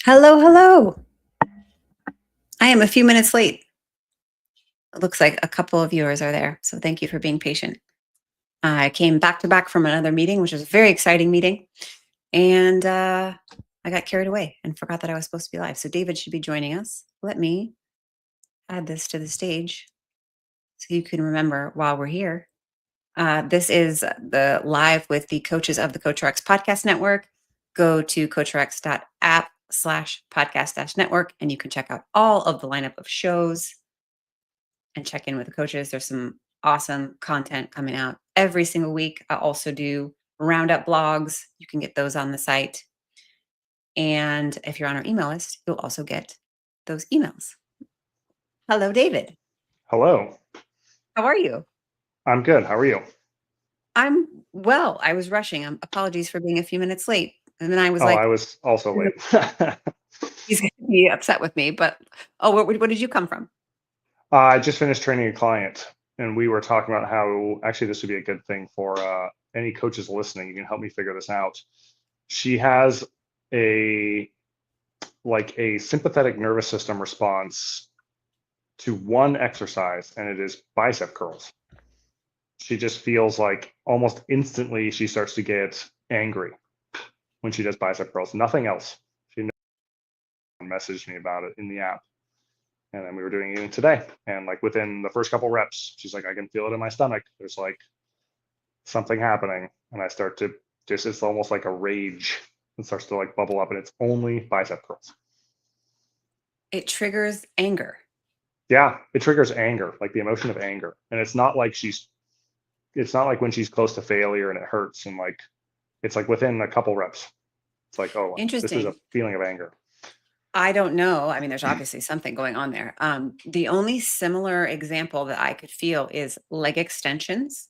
Hello, hello. I am a few minutes late. It looks like a couple of viewers are there, so thank you for being patient. I came back to back from another meeting, which was a very exciting meeting, and I got carried away and forgot that I was supposed to be live. So David should be joining us. Let me add this to the stage so you can remember while we're here. This is the live with the coaches of the CoachRx podcast network. Go to coachrx.app/podcast-network and you can check out all of the lineup of shows and check in with the coaches. There's some awesome content coming out every single week. I also do roundup blogs. You can get those on the site. And if you're on our email list, you'll also get those emails. Hello, David. Hello. How are you? I'm good. How are you? I'm well. I was rushing. Apologies for being a few minutes late. And then I was Oh, I like, was also late. he's going to be upset with me. But what did you come from? I just finished training a client, and we were talking about how actually this would be a good thing for any coaches listening. You can help me figure this out. She has a a sympathetic nervous system response to one exercise, and it is bicep curls. She just feels like almost instantly she starts to get angry when she does bicep curls. Nothing else. She messaged me about it in the app. And then we were doing it today. And like within the first couple reps, she's like, I can feel it in my stomach. There's like something happening. And I start to just, it's almost like a rage. It starts to like bubble up and it's only bicep curls. It triggers anger. Yeah, it triggers anger, like the emotion of anger. And it's not like when she's close to failure and it hurts. And like, it's like within a couple reps. It's like, oh, this is a Interesting. feeling of anger. I don't know. I mean, there's obviously something going on there. The only similar example that I could feel is leg extensions,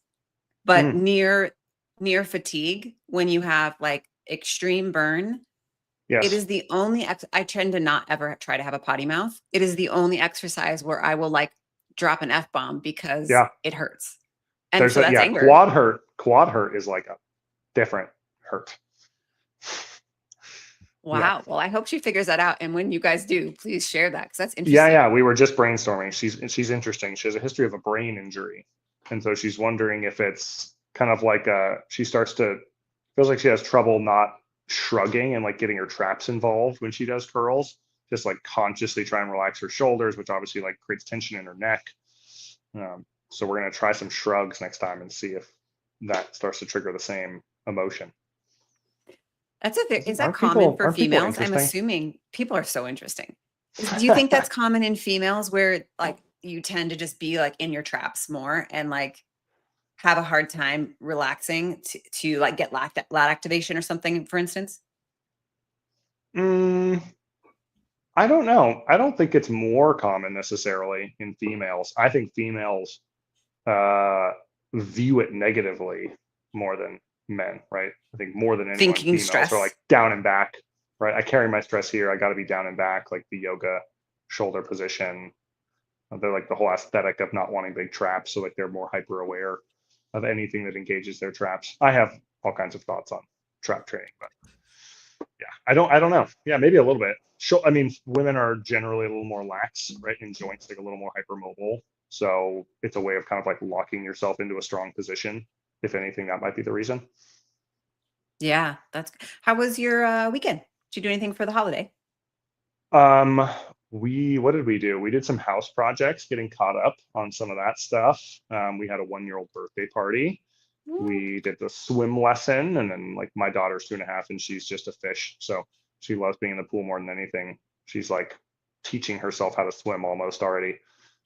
but Mm, near fatigue when you have like extreme burn. It yes. is the only I tend to not ever try to have a potty mouth. It is the only exercise where I will like drop an F bomb because Yeah. it hurts. And There's so a, that's yeah, anger. quad hurt. Quad hurt is like a different hurt. Yeah. Wow. Well, I hope she figures that out. And when you guys do, please share that because that's Yeah, interesting. yeah. We were just brainstorming. She's interesting. She has a history of a brain injury, and so she's wondering if it's kind of like she starts to feels like she has trouble not shrugging and like getting her traps involved when she does curls. Just like consciously try and relax her shoulders, which obviously like creates tension in her neck. So we're gonna try some shrugs next time and see if that starts to trigger the same emotion. Is that common for Aren't people females? I'm interesting? assuming people are so interesting. Do you think that's common in females where like you tend to just be like in your traps more and like have a hard time relaxing to like get lat activation or something, for instance? mm, I don't know. I don't think it's more common necessarily in females. I think females uh, view it negatively more than men, right? I think more than anyone, Thinking females are like stress. down and back, right? I carry my stress here. I got to be down and back, like the yoga shoulder position. They're like the whole aesthetic of not wanting big traps. So like they're more hyper aware of anything that engages their traps. I have all kinds of thoughts on trap training, but yeah, I don't know. Yeah, maybe a little bit. I mean, women are generally a little more lax, right? In joints, like a little more hypermobile. So it's a way of kind of like locking yourself into a strong position. If anything, that might be the reason. Yeah, how was your weekend? Did you do anything for the holiday? Um, what did we do? We did some house projects, getting caught up on some of that stuff. We had a 1 year old birthday party. Ooh, We did the swim lesson, and then like my daughter's 2.5, and she's just a fish, so she loves being in the pool more than anything. She's like teaching herself how to swim almost already.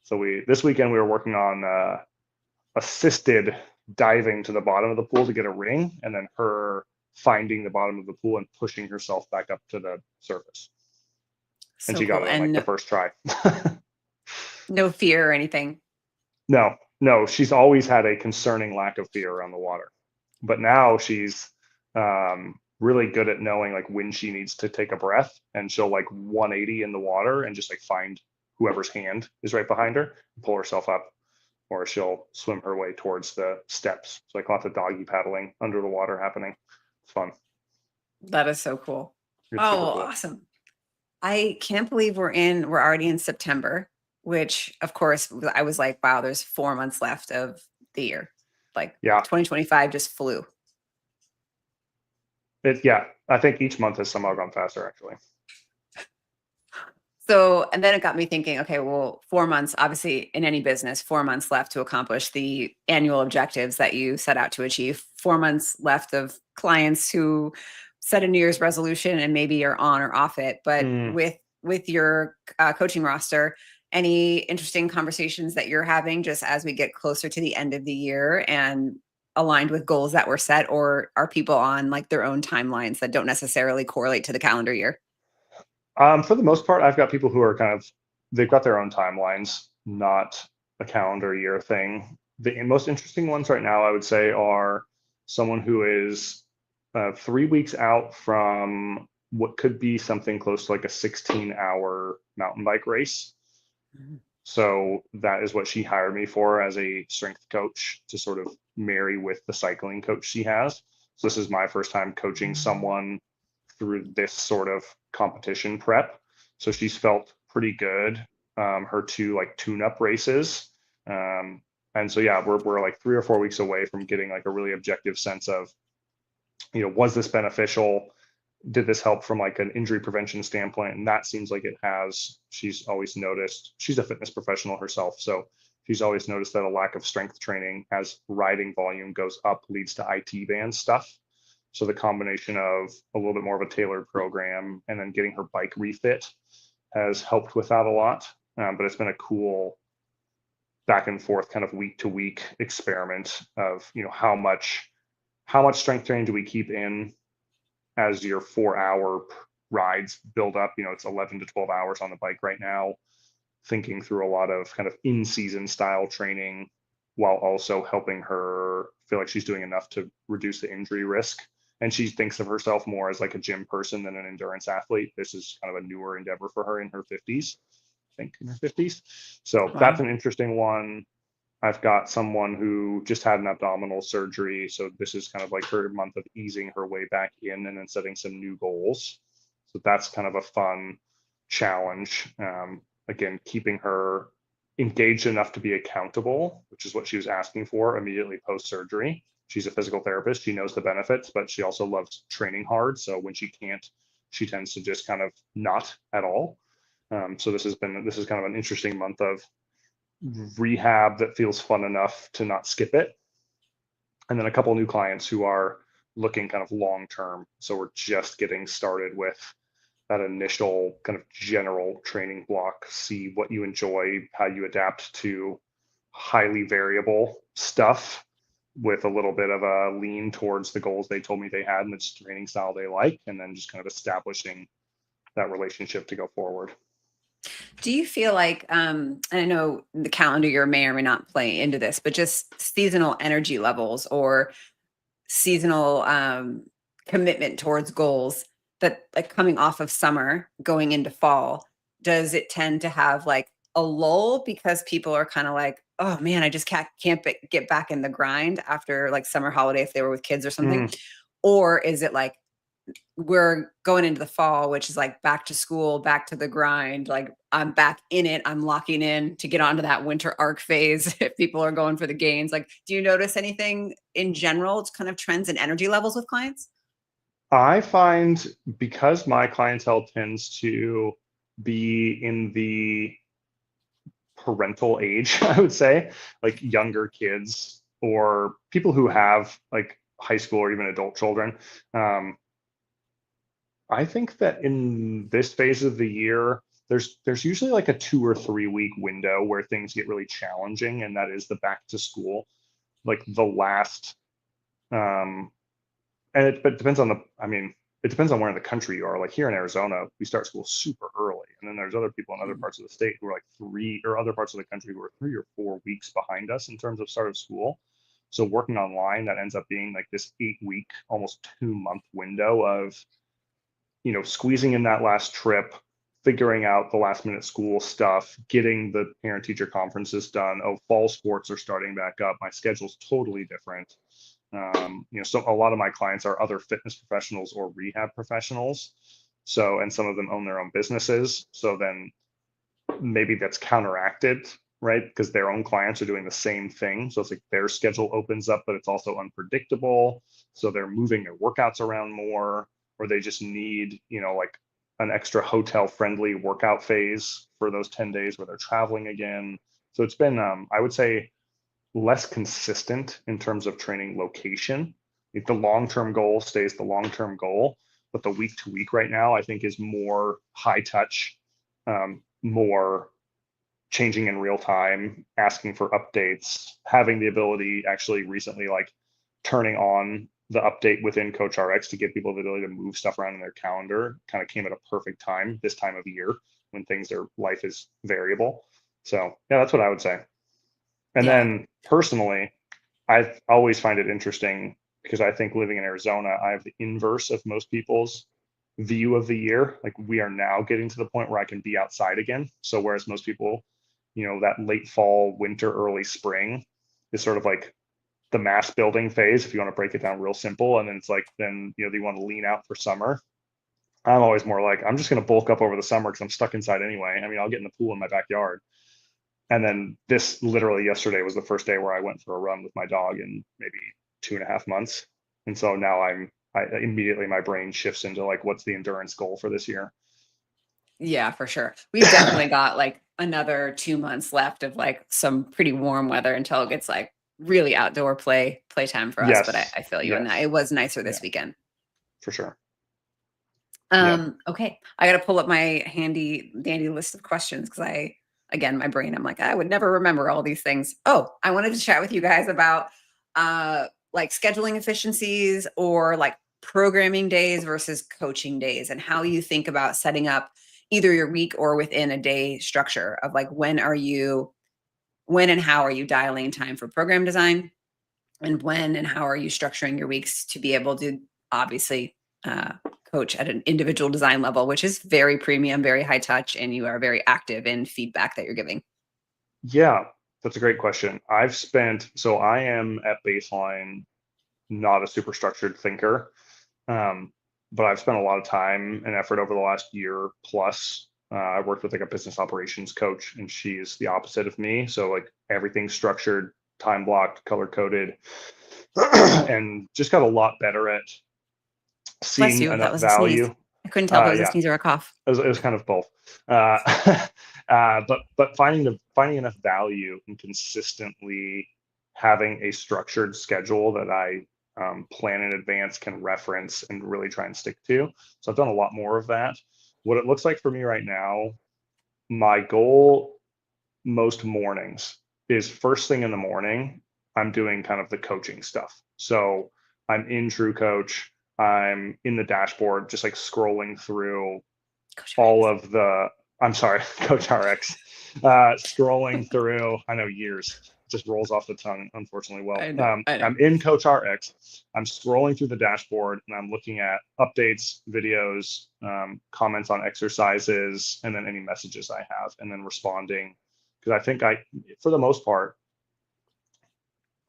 So we this weekend we were working on assisted diving to the bottom of the pool to get a ring, and then her finding the bottom of the pool and pushing herself back up to the surface. And so she got cool. it on like And the first try. no fear or anything. No, no, she's always had a concerning lack of fear around the water, but now she's really good at knowing like when she needs to take a breath, and she'll like 180 in the water and just like find whoever's hand is right behind her, pull herself up, or she'll swim her way towards the steps. So like lots of doggy paddling under the water happening. It's fun. That is so cool. It's super Oh, cool. awesome. I can't believe we're already in September, which of course I was like, wow, there's 4 months left of the year. Like Yeah. 2025 just flew. Yeah. I think each month has somehow gone faster, actually. So, and then it got me thinking, okay, well, 4 months, obviously in any business, 4 months left to accomplish the annual objectives that you set out to achieve, 4 months left of clients who set a New Year's resolution and maybe you're on or off it. But Mm. with your coaching roster, any interesting conversations that you're having just as we get closer to the end of the year and aligned with goals that were set, or are people on like their own timelines that don't necessarily correlate to the calendar year? For the most part, I've got people who are they've got their own timelines, not a calendar year thing. The most interesting ones right now, I would say, are someone who is 3 weeks out from what could be something close to like a 16-hour mountain bike race. So that is what she hired me for as a strength coach to sort of marry with the cycling coach she has. So this is my first time coaching someone through this sort of competition prep. So she's felt pretty good. Her two like tune-up races. And so yeah, we're like 3 or 4 weeks away from getting like a really objective sense of, was this beneficial? Did this help from like an injury prevention standpoint? And that seems like it has. She's always noticed, she's a fitness professional herself. So she's always noticed that a lack of strength training as riding volume goes up leads to IT band stuff. So the combination of a little bit more of a tailored program and then getting her bike refit has helped with that a lot. But it's been a cool back and forth kind of week to week experiment of, how much strength training do we keep in as your 4 hour rides build up. It's 11 to 12 hours on the bike right now, thinking through a lot of kind of in season style training while also helping her feel like she's doing enough to reduce the injury risk. And she thinks of herself more as like a gym person than an endurance athlete. This is kind of a newer endeavor for her in her 50s, I think in her 50s. So that's Wow. an interesting one. I've got someone who just had an abdominal surgery. So this is kind of like her month of easing her way back in and then setting some new goals. So that's kind of a fun challenge. Again, keeping her engaged enough to be accountable, which is what she was asking for immediately post surgery. She's a physical therapist. She knows the benefits, but she also loves training hard. So when she can't, she tends to just kind of not at all. So this is kind of an interesting month of rehab that feels fun enough to not skip it. And then a couple new clients who are looking kind of long term. So we're just getting started with that initial kind of general training block, see what you enjoy, how you adapt to highly variable stuff with a little bit of a lean towards the goals they told me they had and the training style they like, and then just kind of establishing that relationship to go forward. Do you feel like, and I know the calendar year may or may not play into this, but just seasonal energy levels or seasonal commitment towards goals that like coming off of summer going into fall, does it tend to have like a lull because people are kind of like, oh man, I just can't get back in the grind after like summer holiday if they were with kids or something? Mm. Or is it like we're going into the fall, which is like back to school, back to the grind. Like I'm back in it. I'm locking in to get onto that winter arc phase if people are going for the gains. Like, do you notice anything in general? It's kind of trends and energy levels with clients? I find because my clientele tends to be in the parental age, I would say, like younger kids or people who have like high school or even adult children. Um, I think that in this phase of the year, there's usually like a 2 or 3 week window where things get really challenging, and that is the back to school, like the last um, and but it depends on it depends on where in the country you are. Like here in Arizona, we start school super early, and then there's other people in other parts of the state who are like other parts of the country who are 3 or 4 weeks behind us in terms of start of school. So working online, that ends up being like this 8 week, almost 2 month window of, squeezing in that last trip, figuring out the last minute school stuff, getting the parent teacher conferences done. Oh, fall sports are starting back up. My schedule's totally different. So a lot of my clients are other fitness professionals or rehab professionals. So, and some of them own their own businesses. So then maybe that's counteracted, right? Because their own clients are doing the same thing. So it's like their schedule opens up, but it's also unpredictable. So they're moving their workouts around more, or they just need, like an extra hotel friendly workout phase for those 10 days where they're traveling again. So it's been, I would say, less consistent in terms of training location. If the long-term goal stays the long-term goal, but the week to week right now, I think is more high touch, more changing in real time, asking for updates, having the ability actually recently, like turning on the update within CoachRx to give people the ability to move stuff around in their calendar kind of came at a perfect time this time of year when life is variable. So yeah, that's what I would say. And Yeah. then personally, I always find it interesting because I think living in Arizona, I have the inverse of most people's view of the year. Like we are now getting to the point where I can be outside again. So whereas most people, that late fall, winter, early spring is sort of like the mass building phase, if you want to break it down real simple. And then it's like, then, they want to lean out for summer. I'm always more like, I'm just going to bulk up over the summer because I'm stuck inside anyway. I mean, I'll get in the pool in my backyard. And then this literally yesterday was the first day where I went for a run with my dog in maybe 2.5 months. And so now I immediately my brain shifts into like, what's the endurance goal for this year? Yeah, for sure. We've definitely got like another 2 months left of like some pretty warm weather until it gets like really outdoor playtime for us. But I, Yes, I feel you in that. yes, It was nicer this yeah, weekend. for sure. Yep. Okay. I gotta pull up my handy dandy list of questions because again, my brain, I'm like, I would never remember all these things. Oh, I wanted to chat with you guys about like scheduling efficiencies or like programming days versus coaching days and how you think about setting up either your week or within a day structure of like when and how are you dialing time for program design and when and how are you structuring your weeks to be able to obviously uh, coach at an individual design level, which is very premium, very high touch, and you are very active in feedback that you're giving. Yeah, that's a great question. So I am at baseline not a super structured thinker. Um, but I've spent a lot of time and effort over the last year plus. I worked with like a business operations coach, and she's the opposite of me. So like everything's structured, time blocked, color coded, and just got a lot better at Bless seeing you. That enough was a sneeze. value. I couldn't tell if it was a Yeah, sneeze or a cough. it was kind of both. Uh, but finding enough value and consistently having a structured schedule that I plan in advance, can reference, and really try and stick to. So I've done a lot more of that. What it looks like for me right now, my goal most mornings is first thing in the morning, I'm doing kind of the coaching stuff. So I'm in True Coach, I'm in the dashboard, just like scrolling through Coach all Rex. of the, I'm sorry, CoachRx, scrolling through, I know years, just rolls off the tongue, unfortunately. Well, I know. I know. I'm in CoachRx, I'm scrolling through the dashboard and I'm looking at updates, videos, comments on exercises, and then any messages I have, and then responding. Because I think for the most part,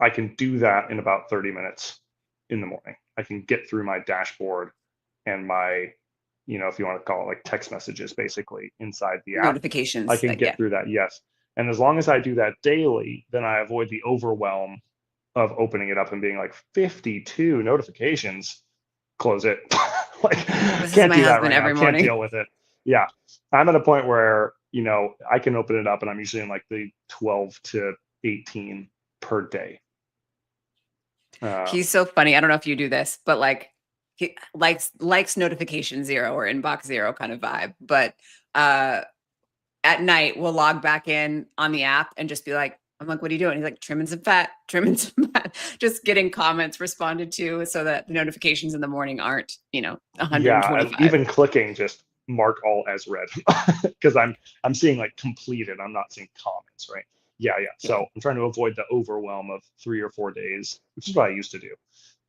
I can do that in about 30 minutes in the morning. I can get through my dashboard and my, if you want to call it like text messages, basically inside the app. I Notifications. can Yeah. get through that, yes. And as long as I do that daily, then I avoid the overwhelm of opening it up and being like 52 notifications, close it. Like, This is can't my do that husband right now. every Can't morning. deal with it. Yeah. I'm at a point where, I can open it up and I'm usually in like the 12 to 18 per day. He's so funny. I don't know if you do this, but like he likes notification zero or inbox zero kind of vibe. But at night we'll log back in on the app and just be like, I'm like, what are you doing? He's like, trimming some fat, trimming some fat, just getting comments responded to so that the notifications in the morning aren't, Yeah, and 125. even clicking just mark all as read because I'm seeing like completed. I'm not seeing comments, right? Yeah, yeah. Yeah. So I'm trying to avoid the overwhelm of 3 or 4 days, which is what I used to do.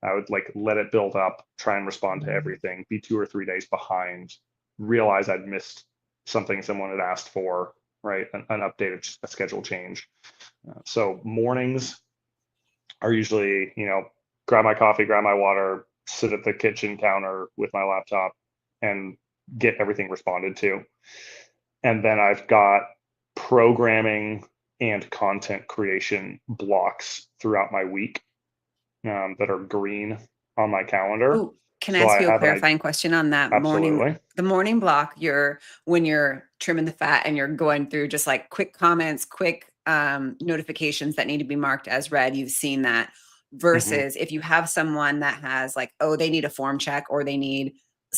I would like let it build up, try and respond to everything, be 2 or 3 days behind, realize I'd missed something someone had asked for, right? An update, a schedule change. So mornings are usually, grab my coffee, grab my water, sit at the kitchen counter with my laptop and get everything responded to. And then I've got programming and content creation blocks throughout my week that are green on my calendar. Oh, can I So ask I you a have clarifying question on that morning? absolutely. The morning block, when you're trimming the fat and you're going through just like quick comments, quick notifications that need to be marked as read, you've seen that. Hmm. Versus if you have someone that has like, oh, they need a form check or they need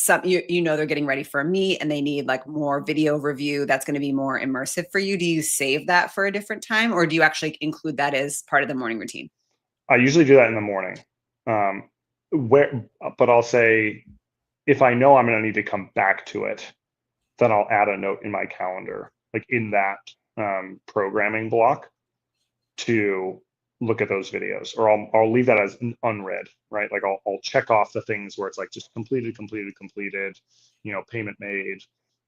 they're getting ready for a meet and they need like more video review that's going to be more immersive for you. Do you save that for a different time or do you actually include that as part of the morning routine? I usually do that in the morning. Um, but I'll say if I know I'm going to need to come back to it, then I'll add a note in my calendar, like in that programming block, to look at those videos, or I'll leave that as unread, right? Like I'll check off the things where it's like just completed, completed, completed, payment made,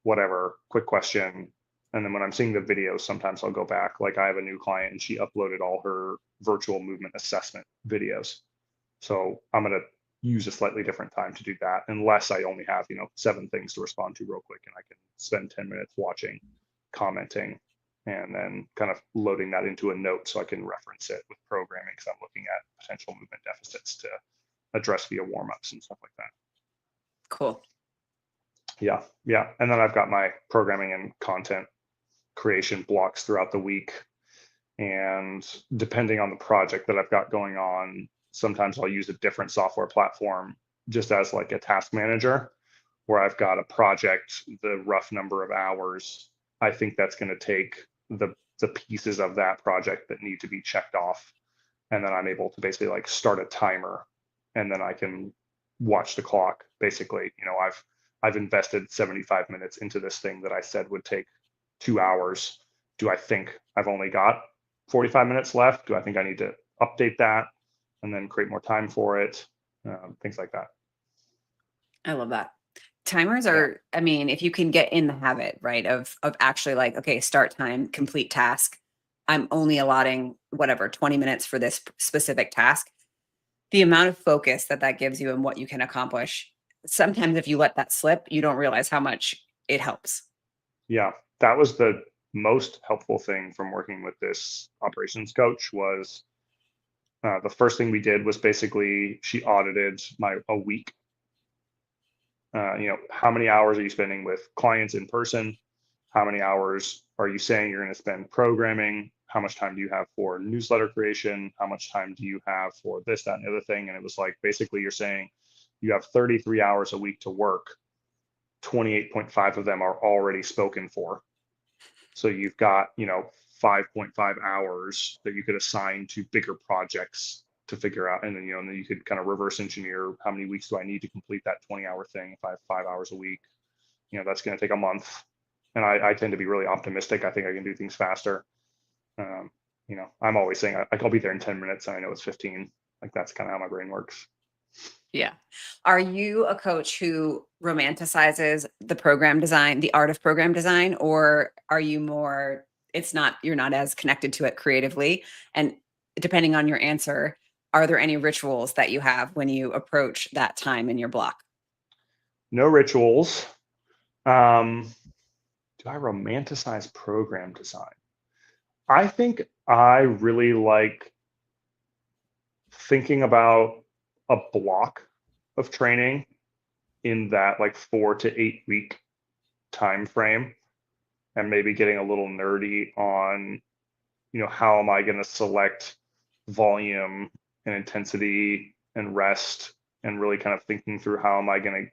whatever, quick question. And then when I'm seeing the videos, sometimes I'll go back. Like I have a new client and she uploaded all her virtual movement assessment videos. So I'm going to use a slightly different time to do that, unless I only have, 7 things to respond to real quick and I can spend 10 minutes watching, commenting, and then kind of loading that into a note so I can reference it with programming because I'm looking at potential movement deficits to address via warm-ups and stuff like that. Cool. Yeah. Yeah. And then I've got my programming and content creation blocks throughout the week. And depending on the project that I've got going on, sometimes I'll use a different software platform just as like a task manager, where I've got a project, the rough number of hours I think that's going to take, the pieces of that project that need to be checked off. And then I'm able to basically like start a timer and then I can watch the clock. Basically, I've invested 75 minutes into this thing that I said would take 2 hours. Do I think I've only got 45 minutes left? Do I think I need to update that and then create more time for it? Things like that. I love that. Timers Yeah. are, I mean, if you can get in the habit, right, of actually like, okay, start time, complete task. I'm only allotting whatever 20 minutes for this specific task. The amount of focus that that gives you and what you can accomplish. Sometimes if you let that slip, you don't realize how much it helps. Yeah. That was the most helpful thing from working with this operations coach was the first thing we did was basically she audited a week. How many hours are you spending with clients in person? How many hours are you saying you're going to spend programming? How much time do you have for newsletter creation? How much time do you have for this, that, and the other thing? And it was like, basically you're saying you have 33 hours a week to work. 28.5 of them are already spoken for. So you've got, 5.5 hours that you could assign to bigger projects to figure out. And then, and then you could kind of reverse engineer how many weeks do I need to complete that 20-hour thing if I have 5 hours a week. That's going to take a month. And I tend to be really optimistic. I think I can do things faster. Um, I'm always saying I'll be there in 10 minutes and I know it's 15. Like that's kind of how my brain works. Yeah. Are you a coach who romanticizes the program design, the art of program design, or are you more, you're not as connected to it creatively? And depending on your answer, are there any rituals that you have when you approach that time in your block? No rituals. Do I romanticize program design? I think I really like thinking about a block of training in that like 4 to 8 week time frame, and maybe getting a little nerdy on, how am I going to select volume and intensity and rest, and really kind of thinking through how am I going to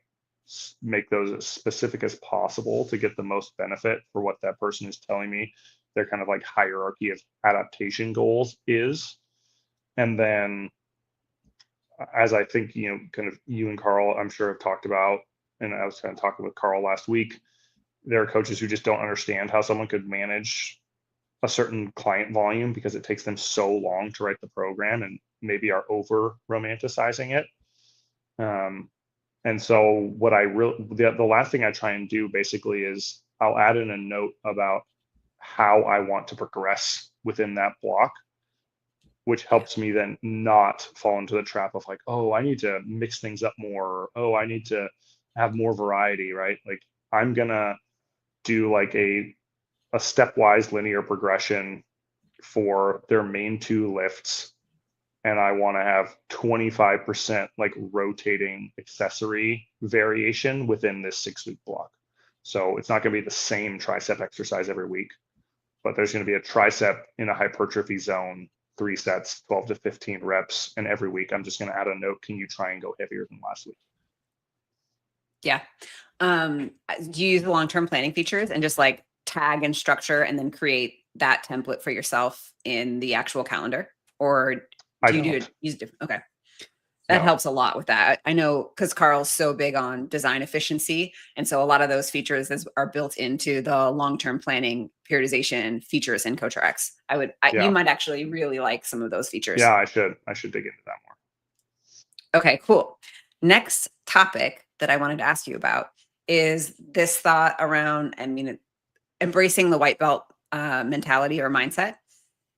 make those as specific as possible to get the most benefit for what that person is telling me their kind of like hierarchy of adaptation goals is. And then as I think, kind of you and Carl, I'm sure have talked about, and I was kind of talking with Carl last week, there are coaches who just don't understand how someone could manage a certain client volume because it takes them so long to write the program and maybe are over romanticizing it. And so what the last thing I try and do basically is I'll add in a note about how I want to progress within that block, which helps me then not fall into the trap of like, oh, I need to mix things up more. Oh, I need to have more variety, right? Like I'm going to do like a stepwise linear progression for their main 2 lifts. And I want to have 25% like rotating accessory variation within this 6-week block. So it's not going to be the same tricep exercise every week, but there's going to be a tricep in a hypertrophy zone, 3 sets, 12 to 15 reps. And every week I'm just going to add a note. Can you try and go heavier than last week? Yeah. Do you use the long-term planning features and just like tag and structure and then create that template for yourself in the actual calendar? Or I do you don't. use different? Okay. That No. helps a lot with that. I know because Carl's so big on design efficiency. And so a lot of those features are built into the long-term planning periodization features in CoachRx. You Yeah. might actually really like some of those features. Yeah, I should dig into that more. Okay, cool. Next topic that I wanted to ask you about is this thought around, embracing the white belt mentality or mindset.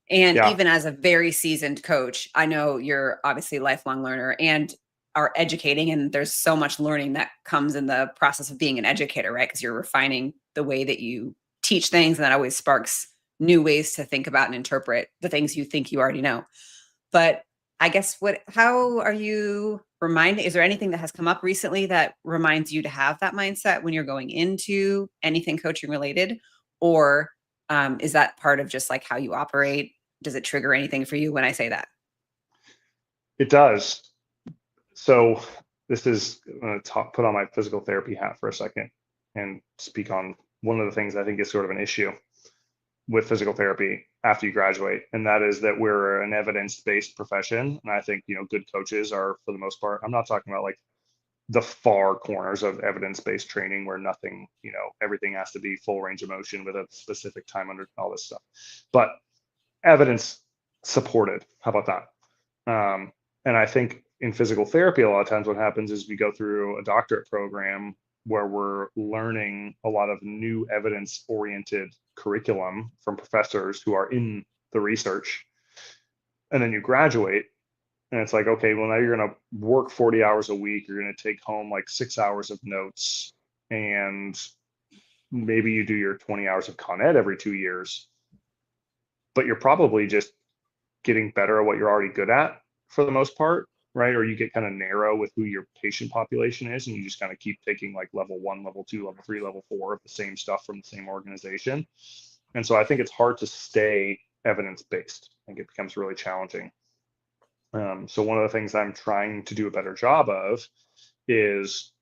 And Yeah. even as a very seasoned coach, I know you're obviously a lifelong learner and are educating. And there's so much learning that comes in the process of being an educator, right? Because you're refining the way that you teach things. And that always sparks new ways to think about and interpret the things you think you already know. But I guess how are you reminded? Is there anything that has come up recently that reminds you to have that mindset when you're going into anything coaching related? Or is that part of just like how you operate? Does it trigger anything for you when I say that? It does. So this is going to put on my physical therapy hat for a second and speak on one of the things I think is sort of an issue with physical therapy after you graduate, and that is that we're an evidence-based profession. And I think, good coaches are, for the most part, I'm not talking about like the far corners of evidence-based training where nothing, everything has to be full range of motion with a specific time under all this stuff, but evidence supported. How about that? And I think in physical therapy, a lot of times what happens is we go through a doctorate program where we're learning a lot of new evidence oriented curriculum from professors who are in the research. And then you graduate and it's like, okay, well, now you're going to work 40 hours a week. You're going to take home like 6 hours of notes, and maybe you do your 20 hours of Con Ed every 2 years, but you're probably just getting better at what you're already good at for the most part, right? Or you get kind of narrow with who your patient population is, and you just kind of keep taking like level 1, level 2, level 3, level 4 of the same stuff from the same organization. And so I think it's hard to stay evidence-based. I think it becomes really challenging. So one of the things I'm trying to do a better job of is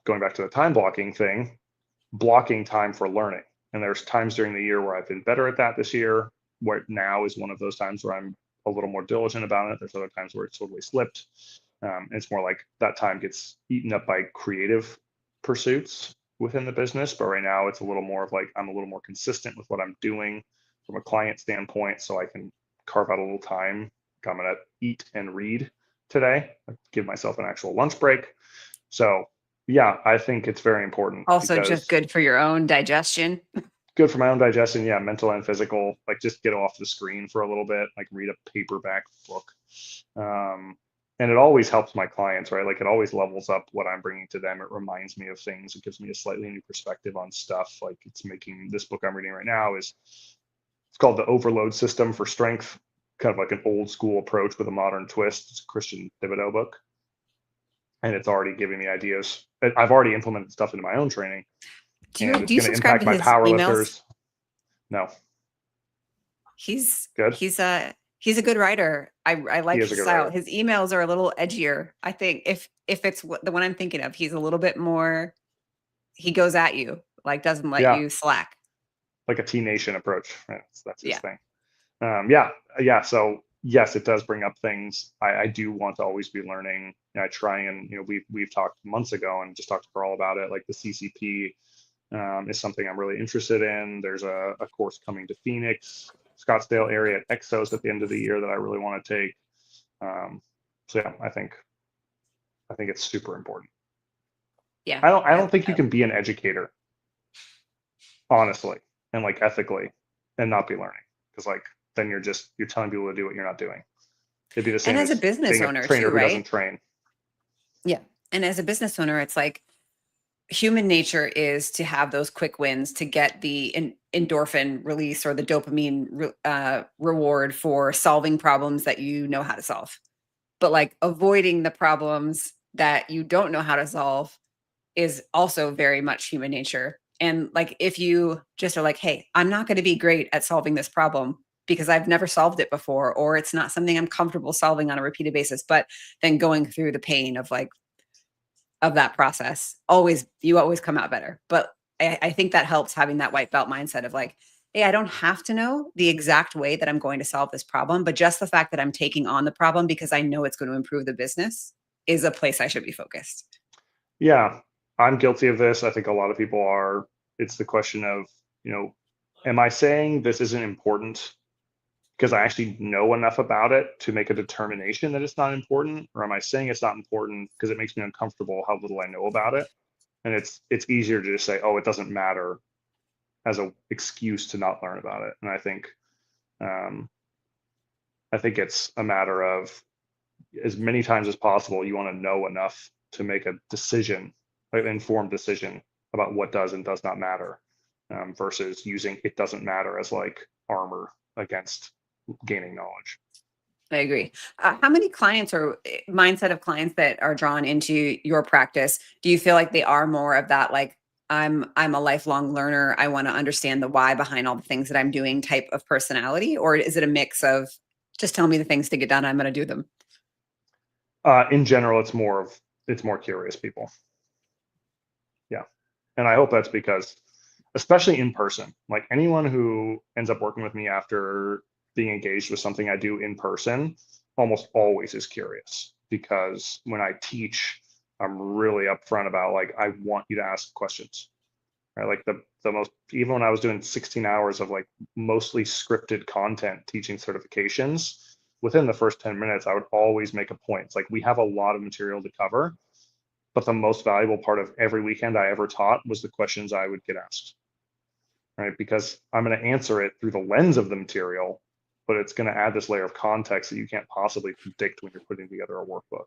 going back to the time blocking thing, blocking time for learning. And there's times during the year where I've been better at that this year, where now is one of those times where I'm a little more diligent about it. There's other times where it's totally slipped. It's more like that time gets eaten up by creative pursuits within the business. But right now it's a little more of like, I'm a little more consistent with what I'm doing from a client standpoint. So I can carve out a little time. I'm going to eat and read today, give myself an actual lunch break. So yeah, I think it's very important. Also, just good for your own digestion. Good for my own digestion. Yeah, mental and physical. Like just get off the screen for a little bit, like read a paperback book. And it always helps my clients, right? Like it always levels up what I'm bringing to them. It reminds me of things. It gives me a slightly new perspective on stuff. Like it's making this book I'm reading right now it's called The Overload System for Strength, kind of like an old school approach with a modern twist. It's a Christian Thibodeau book. And it's already giving me ideas. I've already implemented stuff into my own training. Do and it's you going to subscribe impact to my his power emails? lifters. No. He's Good. He's a good writer. I like his style. Writer. His emails are a little edgier. I think if it's the one I'm thinking of, he's a little bit more. He goes at you, like doesn't let you slack. Like a T-Nation approach. Right? That's his thing. Yeah. So yes, it does bring up things. I do want to always be learning. I try and we've talked months ago and just talked to Carl about it. Like the CCP is something I'm really interested in. There's a course coming to Phoenix, Scottsdale area at Exos at the end of the year that I really want to take. So yeah, I think it's super important. Yeah. I don't think you can be an educator, honestly, and like ethically, and not be learning, because like then you're telling people to do what you're not doing. It'd be the same And as a as business being a owner trainer too, who doesn't right? train. Yeah. And as a business owner, it's like human nature is to have those quick wins, to get the endorphin release or the dopamine reward for solving problems that you know how to solve. But like avoiding the problems that you don't know how to solve is also very much human nature. And like if you just are like, hey, I'm not going to be great at solving this problem because I've never solved it before, or it's not something I'm comfortable solving on a repeated basis, but then going through the pain of like of that process, you always come out better. But I think that helps, having that white belt mindset of like, hey, I don't have to know the exact way that I'm going to solve this problem, but just the fact that I'm taking on the problem because I know it's going to improve the business is a place I should be focused. Yeah, I'm guilty of this. I think a lot of people are. It's the question of, you know, am I saying this isn't important because I actually know enough about it to make a determination that it's not important, or am I saying it's not important because it makes me uncomfortable how little I know about it? And it's easier to just say, oh, it doesn't matter as a excuse to not learn about it. And um, I think it's a matter of as many times as possible, you want to know enough to make a decision, an informed decision about what does and does not matter, versus using it doesn't matter as like armor against gaining knowledge. I agree. How many clients or mindset of clients that are drawn into your practice do you feel like they are more of that, like I'm a lifelong learner, I want to understand the why behind all the things that I'm doing type of personality, or is it a mix of just tell me the things to get done, I'm going to do them? In general, it's more curious people. Yeah, and I hope that's because, especially in person, like anyone who ends up working with me after being engaged with something I do in person, almost always is curious because when I teach, I'm really upfront about like I want you to ask questions. Right? Like the most, even when I was doing 16 hours of like mostly scripted content teaching certifications, within the first 10 minutes, I would always make a point. It's like we have a lot of material to cover, but the most valuable part of every weekend I ever taught was the questions I would get asked, right? Because I'm going to answer it through the lens of the material, but it's going to add this layer of context that you can't possibly predict when you're putting together a workbook.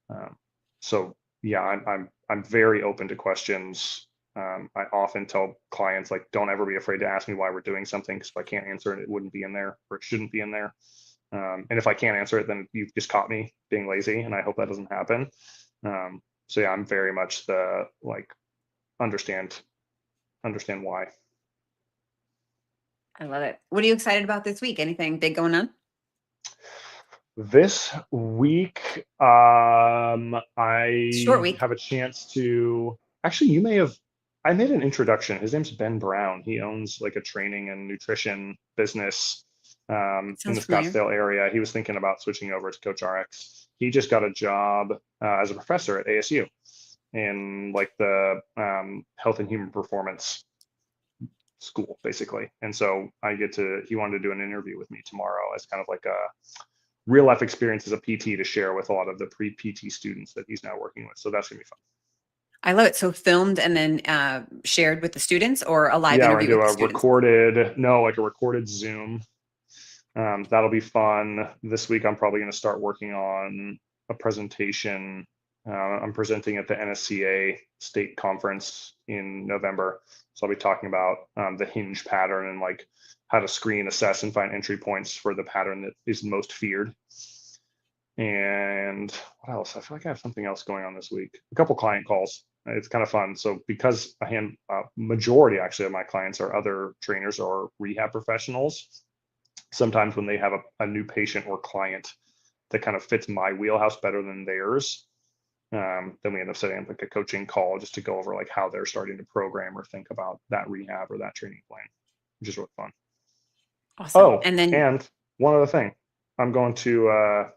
Um, so yeah, I'm very open to questions. I often tell clients like, don't ever be afraid to ask me why we're doing something, because if I can't answer it, it wouldn't be in there or it shouldn't be in there. And if I can't answer it, then you've just caught me being lazy, and I hope that doesn't happen. So yeah, I'm very much the like understand why. I love it. What are you excited about this week? Anything big going on? This week, Short I week. have a chance to actually, I made an introduction. His name's Ben Brown. He owns like a training and nutrition business in Sounds the familiar. Scottsdale area. He was thinking about switching over to CoachRx. He just got a job as a professor at ASU in like the health and human performance school, basically. And so he wanted to do an interview with me tomorrow as kind of like a real life experience as a PT to share with a lot of the pre PT students that he's now working with. So that's gonna be fun. I love it. So filmed and then shared with the students, or a live Yeah, we're interview gonna do with the a students? recorded, no, like a recorded Zoom. That'll be fun. This week, I'm probably gonna start working on a presentation. I'm presenting at the NSCA state conference in November. So I'll be talking about the hinge pattern and like how to screen, assess, and find entry points for the pattern that is most feared. And what else? I feel like I have something else going on this week. A couple client calls. It's kind of fun. So because majority actually of my clients are other trainers or rehab professionals, sometimes when they have a new patient or client that kind of fits my wheelhouse better than theirs, then we end up setting up like a coaching call just to go over like how they're starting to program or think about that rehab or that training plan, which is really fun. Awesome. Oh, And then and one other thing, I'm going to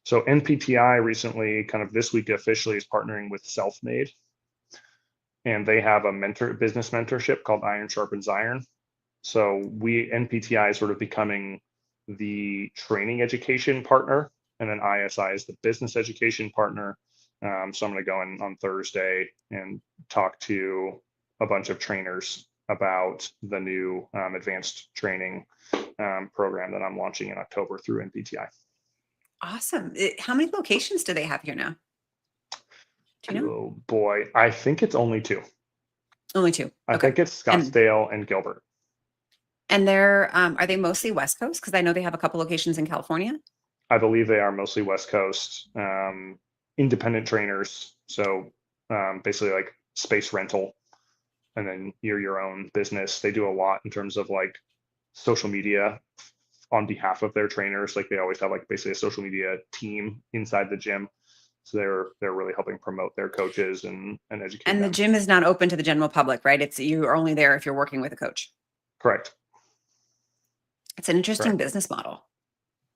so NPTI recently, kind of this week officially, is partnering with Selfmade, and they have a business mentorship called Iron Sharpens Iron. So NPTI is sort of becoming the training education partner, and then ISI is the business education partner. So I'm going to go in on Thursday and talk to a bunch of trainers about the new advanced training program that I'm launching in October through NPTI. awesome. How many locations do they have here now? Do you know? Oh boy, I think it's only two. Only two. I Okay. think it's And Scottsdale and Gilbert. they're are they mostly West Coast? Because I know they have a couple locations in California. I believe they are mostly West Coast, independent trainers. So basically like space rental, and then you're your own business. They do a lot in terms of like social media on behalf of their trainers. Like they always have like basically a social media team inside the gym. So they're really helping promote their coaches and educate And the them. gym is not open to the general public, right? It's you're only there if you're working with a coach. Correct. It's an interesting Correct. business model.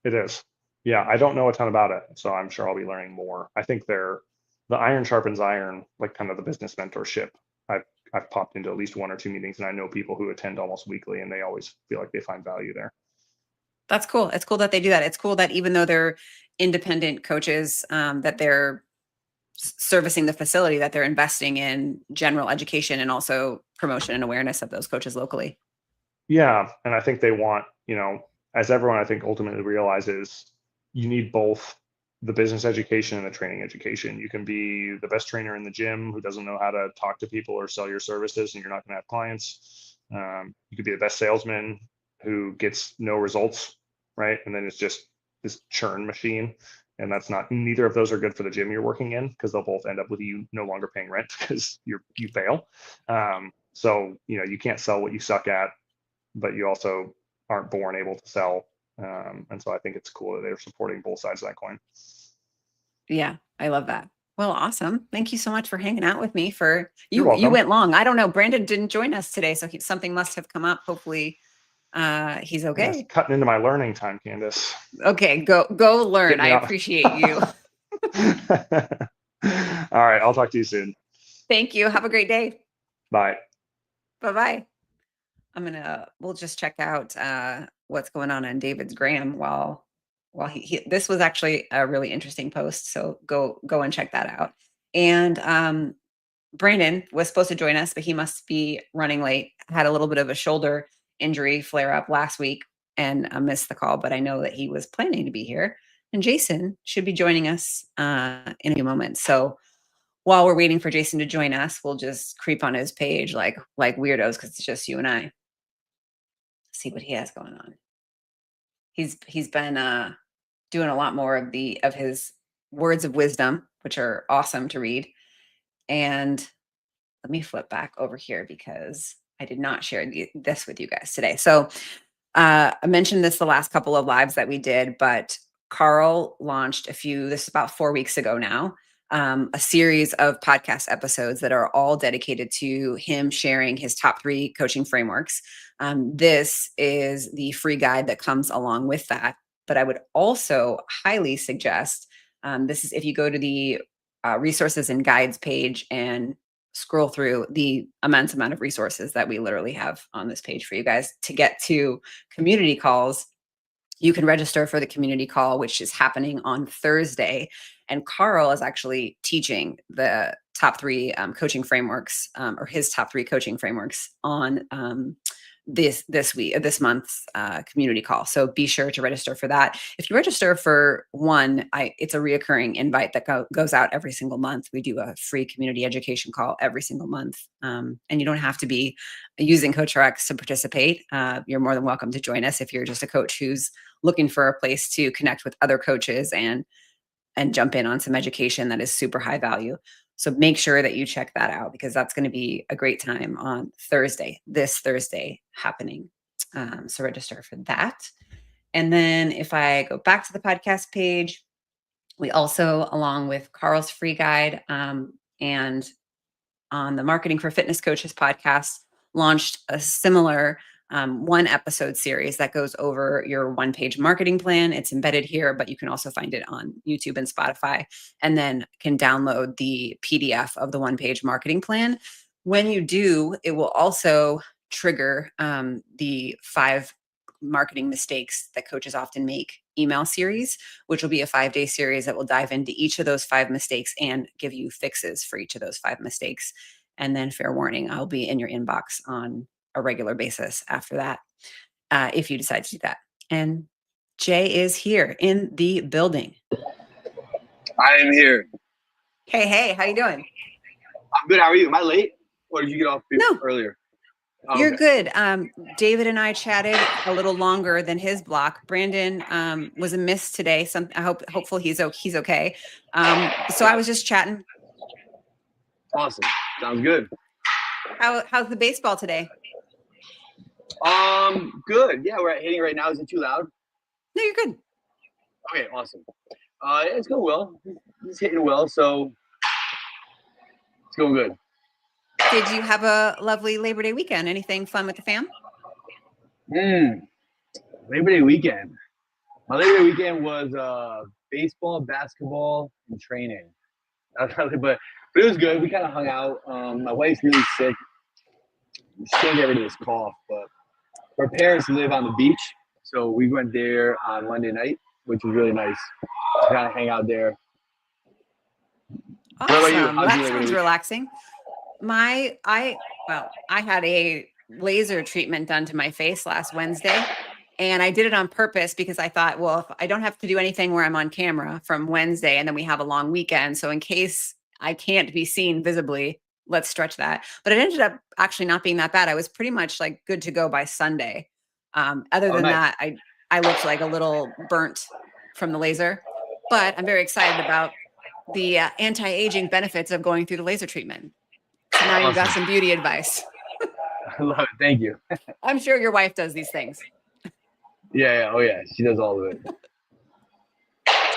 It is. Yeah, I don't know a ton about it, so I'm sure I'll be learning more. I think they're the iron sharpens iron, like kind of the business mentorship. I've I've popped into at least one or two meetings, and I know people who attend almost weekly, and they always feel like they find value there. That's cool. It's cool that they do that. It's cool that even though they're independent coaches, that they're servicing the facility, that they're investing in general education and also promotion and awareness of those coaches locally. Yeah, and I think they want, as everyone I think ultimately realizes, you need both the business education and the training education. You can be the best trainer in the gym who doesn't know how to talk to people or sell your services, and you're not going to have clients. You could be the best salesman who gets no results, right? And then it's just this churn machine. And that's not, neither of those are good for the gym you're working in, because they'll both end up with you no longer paying rent because you fail. So you can't sell what you suck at, but you also aren't born able to sell. And so I think it's cool that they're supporting both sides of that coin. Yeah, I love that. Well, awesome. Thank you so much for hanging out with me. For You're you welcome. went long. I don't know. Brandon didn't join us today, so something must have come up. Hopefully, he's Yeah, it's okay. cutting into my learning time, Kandace. Okay, go learn. Get I me out. appreciate you. All right, I'll talk to you soon. Thank you. Have a great day. Bye. Bye bye. We'll just check out what's going on David's Gram while he this was actually a really interesting post. So go and check that out. And Brandon was supposed to join us, but he must be running late. Had a little bit of a shoulder injury flare up last week and missed the call, but I know that he was planning to be here. And Jason should be joining us in a few moments. So while we're waiting for Jason to join us, we'll just creep on his page like weirdos because it's just you and I. See what he has going on. He's been doing a lot more of his words of wisdom, which are awesome to read. And let me flip back over here because I did not share this with you guys today. So I mentioned this the last couple of lives that we did, but Carl launched this is about 4 weeks ago now, a series of podcast episodes that are all dedicated to him sharing his top 3 coaching frameworks. This is the free guide that comes along with that. But I would also highly suggest this is if you go to the resources and guides page and scroll through the immense amount of resources that we literally have on this page for you guys to get to community calls. You can register for the community call, which is happening on Thursday. And Carl is actually teaching the top 3 coaching frameworks, or his top 3 coaching frameworks on this month's community call. So be sure to register for that. If you register for one, it's a reoccurring invite that goes out every single month. We do a free community education call every single month, and you don't have to be using CoachRx to participate. You're more than welcome to join us if you're just a coach who's looking for a place to connect with other coaches and jump in on some education that is super high value. So make sure that you check that out because that's going to be a great time on this Thursday happening. So register for that. And then if I go back to the podcast page, we also, along with Carl's free guide and on the Marketing for Fitness Coaches podcast, launched a similar 1 episode series that goes over your 1-page marketing plan. It's embedded here, but you can also find it on YouTube and Spotify, and then can download the PDF of the 1-page marketing plan. When you do, it will also trigger the 5 marketing mistakes that coaches often make email series, which will be a 5-day series that will dive into each of those 5 mistakes and give you fixes for each of those 5 mistakes. And then fair warning, I'll be in your inbox on a regular basis after that, if you decide to do that. And Jay is here in the building. I am here. Hey, how you doing? I'm good. How are you? Am I late, or did you get off No, earlier? Oh, you're okay. good. David and I chatted a little longer than his block. Brandon was a miss today. Hopefully he's okay. So I Yeah. was just chatting. Awesome. Sounds good. How's the baseball today? Good. Yeah, we're hitting right now. Is it too loud? No, you're good. Okay, awesome. It's going well. It's hitting well, so it's going good. Did you have a lovely Labor Day weekend? Anything fun with the fam? Mm, Labor Day weekend. My Labor Day weekend was baseball, basketball, and training. But it was good. We kind of hung out. My wife's really sick. She can't get rid of this cough, but her parents live on the beach, so we went there on Monday night, which was really nice to kind of hang out there. What about you? Awesome. Well, How's your that Labor Day sounds week? relaxing. I had a laser treatment done to my face last Wednesday, and I did it on purpose because I thought, well, if I don't have to do anything where I'm on camera from Wednesday, and then we have a long weekend, so in case I can't be seen visibly, let's stretch that. But it ended up actually not being that bad. I was pretty much like good to go by Sunday. Other Oh, than nice. that, I looked like a little burnt from the laser, but I'm very excited about the anti-aging benefits of going through the laser treatment. So now you've got Awesome. some beauty advice. I love it. Thank you. I'm sure your wife does these things. Yeah, yeah. Oh, yeah. She does all of it.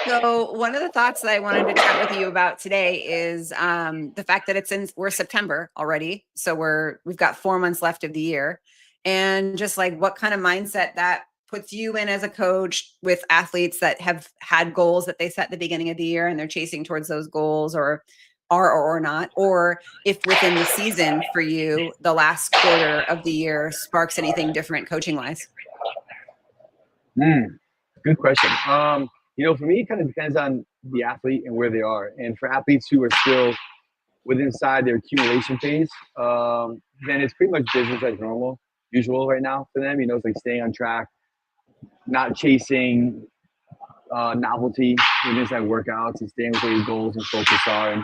So one of the thoughts that I wanted to chat with you about today is the fact that we're September already, so we've got 4 months left of the year, and just like what kind of mindset that puts you in as a coach with athletes that have had goals that they set at the beginning of the year and they're chasing towards those goals, or not, or if within the season for you, the last quarter of the year sparks anything different coaching wise. Mm, Good question. For me, it kind of depends on the athlete and where they are. And for athletes who are still within inside their accumulation phase, then it's pretty much business as normal, usual right now for them. It's like staying on track, not chasing novelty within inside workouts, and staying with where your goals and focus are. And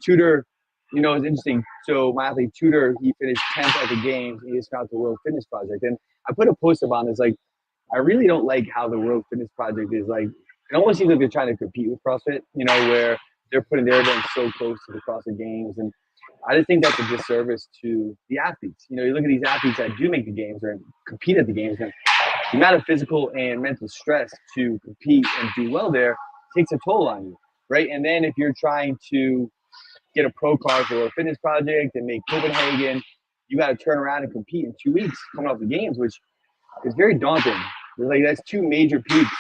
Tudor, it's interesting. So my athlete Tudor, he finished 10th at the games. And he just got the World Fitness Project, and I put a post up on this. Like, I really don't like how the World Fitness Project is like. It almost seems like they're trying to compete with CrossFit. Where they're putting their events so close to the CrossFit Games, and I just think that's a disservice to the athletes. You look at these athletes that do make the games or compete at the games, and the amount of physical and mental stress to compete and do well there takes a toll on you, right? And then if you're trying to get a pro card for a fitness project and make Copenhagen, you got to turn around and compete in 2 weeks coming off the games, which is very daunting. That's two major peaks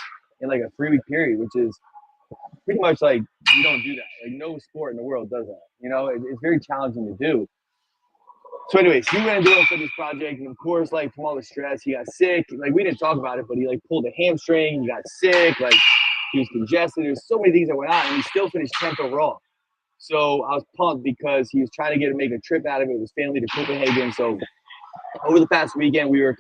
in like a 3 week period, which is pretty much like you don't do that. Like no sport in the world does that. It's very challenging to do. So, anyways, he went and did a fitness project, and of course, like from all the stress, he got sick. Like we didn't talk about it, but he like pulled a hamstring. He got sick. Like he was congested. There's so many things that went on, and he still finished 10th overall. So I was pumped because he was trying to make a trip out of it with his family to Copenhagen. So over the past weekend, we were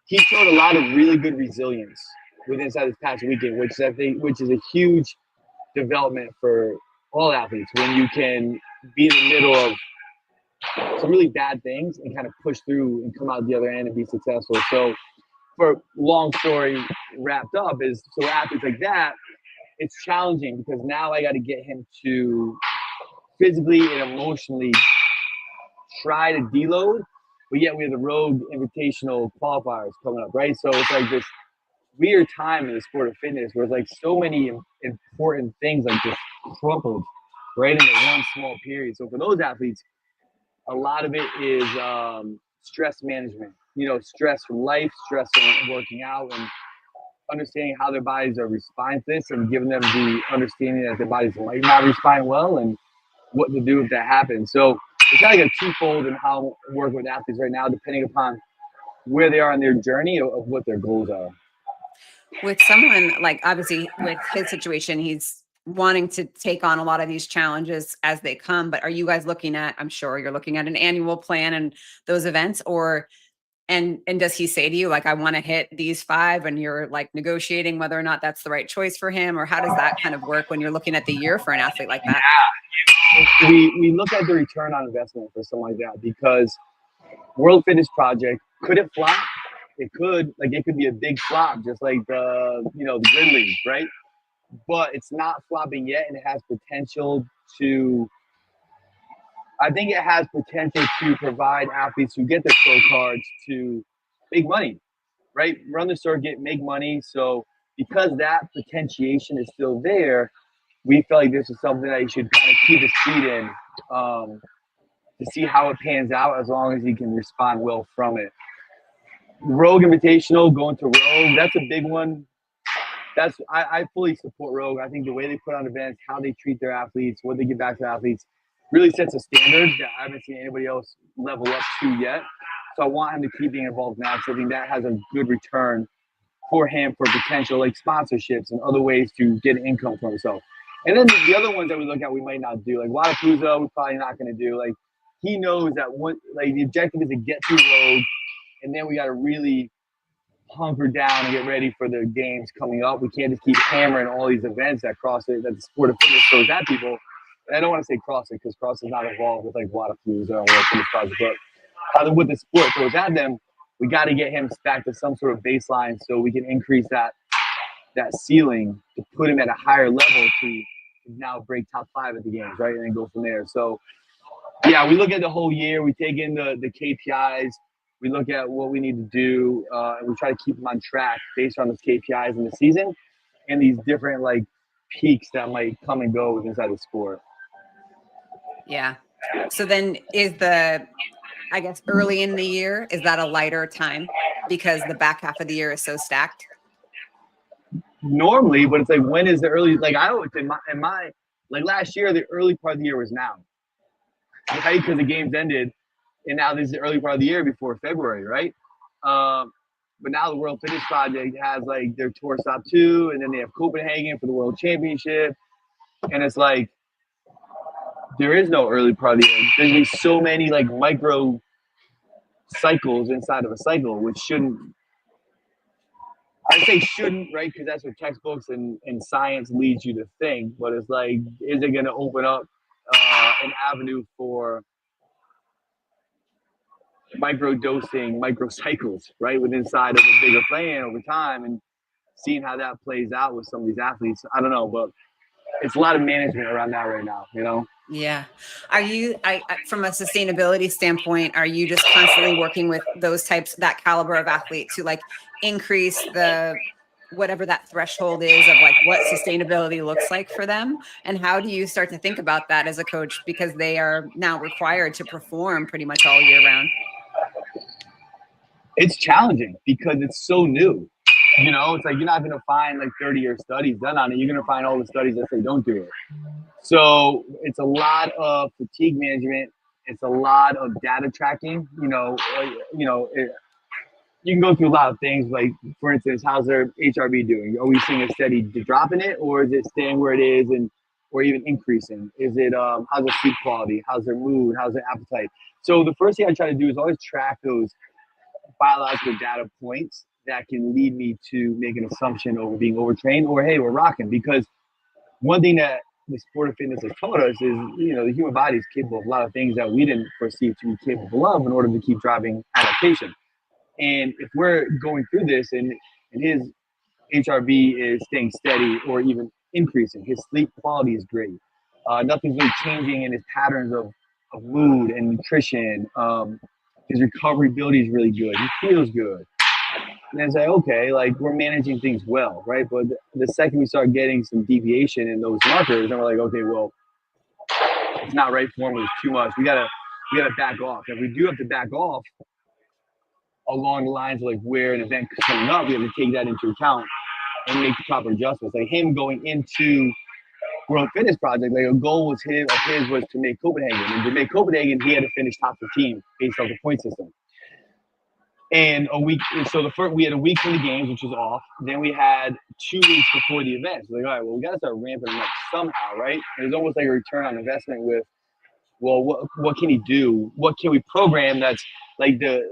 he showed a lot of really good resilience within inside this past weekend, which is a huge development for all athletes when you can be in the middle of some really bad things and kind of push through and come out the other end and be successful. So for long story wrapped up is so athletes like that, it's challenging because now I got to get him to physically and emotionally try to deload, but yet we have the Rogue Invitational qualifiers coming up, right? So it's like this weird time in the sport of fitness where it's like so many important things like just crumpled right into one small period. So for those athletes, a lot of it is stress management. Stress from life, stress from working out, and understanding how their bodies are responding to this, and giving them the understanding that their bodies might not respond well, and what to do if that happens. So it's kind of like a twofold in how I'm working with athletes right now, depending upon where they are in their journey of what their goals are. With someone like obviously with his situation, he's wanting to take on a lot of these challenges as they come. But are you guys looking at, I'm sure you're looking at an annual plan and those events, or And does he say to you, like, I want to hit these 5, and you're like negotiating whether or not that's the right choice for him? Or how does that kind of work when you're looking at the year for an athlete like that? We look at the return on investment for something like that, because World Fitness Project, could it flop? It could. Like, it could be a big flop, just like the Grid League, right? But it's not flopping yet, and it has potential to. I think it has potential to provide athletes who get their pro cards to make money, right? Run the circuit, make money. So because that potentiation is still there, we felt like this is something that you should kind of keep his feet in, to see how it pans out, as long as he can respond well from it. Rogue Invitational, going to Rogue, that's a big one. I fully support Rogue. I think the way they put on events, how they treat their athletes, what they give back to athletes, really sets a standard that I haven't seen anybody else level up to yet. So I want him to keep being involved now. So I think that has a good return for him, for potential like sponsorships and other ways to get income for himself. And then the other ones that we look at, we might not do. Like Wadapalooza, we're probably not going to do. Like, he knows that the objective is to get through Rogue, and then we got to really hunker down and get ready for the games coming up. We can't just keep hammering all these events that CrossFit, that the sport of fitness throws at people. And I don't want to say CrossFit, because CrossFit is not involved with like Wadapalooza or World Fitness Project, but what the sport throws at them, we got to get him back to some sort of baseline so we can increase that ceiling to put him at a higher level to now break top 5 at the games, right? And then go from there. So yeah, we look at the whole year. We take in the KPIs. We look at what we need to do, and we try to keep them on track based on those KPIs in the season and these different like peaks that might come and go inside the sport. Yeah. So then I guess early in the year, is that a lighter time because the back half of the year is so stacked? Normally, but it's like, when is the early? Like, I always in my like last year, the early part of the year was now, right? Because the games ended, and now this is the early part of the year before February, right? But now the World Fitness Project has like their tour stop 2, and then they have Copenhagen for the World Championship, and it's like there is no early part of the year. There's been so many like micro cycles inside of a cycle, which shouldn't. I say shouldn't, right? Because that's what textbooks and science leads you to think. But it's like, is it going to open up an avenue for micro dosing, micro cycles, right, within inside of a bigger plan over time, and seeing how that plays out with some of these athletes? I don't know, but it's a lot of management around that right now, you know? Yeah. Are you, from a sustainability standpoint, are you just constantly working with that caliber of athlete to like increase whatever that threshold is of like what sustainability looks like for them? And how do you start to think about that as a coach, because they are now required to perform pretty much all year round? It's challenging because it's so new. You know, it's like you're not going to find like 30-year studies done on it. You're going to find all the studies that say don't do it. So it's a lot of fatigue management. It's a lot of data tracking. You can go through a lot of things. Like, for instance, how's their HRV doing? Are we seeing a steady drop in it, or is it staying where it is, or even increasing? Is it how's their sleep quality? How's their mood? How's their appetite? So the first thing I try to do is always track those biological data points that can lead me to make an assumption over being overtrained, or hey, we're rocking. Because one thing that the sport of fitness has taught us is, the human body is capable of a lot of things that we didn't perceive to be capable of in order to keep driving adaptation. And if we're going through this and his HRV is staying steady or even increasing, his sleep quality is great. Nothing's really changing in his patterns of mood and nutrition. His recovery ability is really good. He feels good. And then say, okay, like, we're managing things well, right? But the second we start getting some deviation in those markers, then we're like, okay, well, it's not right for him. It's too much. We gotta back off. If we do have to back off along the lines of like where an event is coming up, we have to take that into account and make the proper adjustments. Like him going into World Fitness Project, like a goal of his was to make Copenhagen. And to make Copenhagen, he had to finish top 15 based off the point system. And we had a week from the games, which was off. Then we had 2 weeks before the event. So like, all right, well, we got to start ramping them up somehow, right? And it was almost like a return on investment with well, what can he do? What can we program that's like the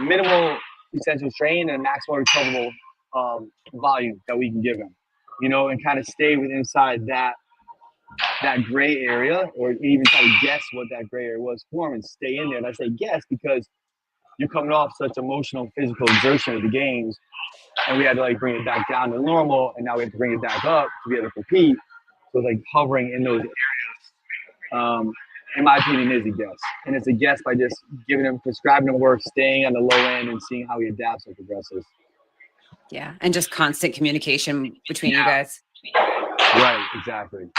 minimal essential strain and maximal recoverable volume that we can give him, and kind of stay within inside that gray area, or even try to guess what that gray area was for him and stay in there. And I say guess because you're coming off such emotional, physical exertion of the games, and we had to like bring it back down to normal, and now we have to bring it back up to be able to compete. So it's like hovering in those areas. In my opinion, is a guess, and it's a guess by just prescribing him work, staying on the low end, and seeing how he adapts and progresses. Yeah, and just constant communication between you guys. Right, exactly.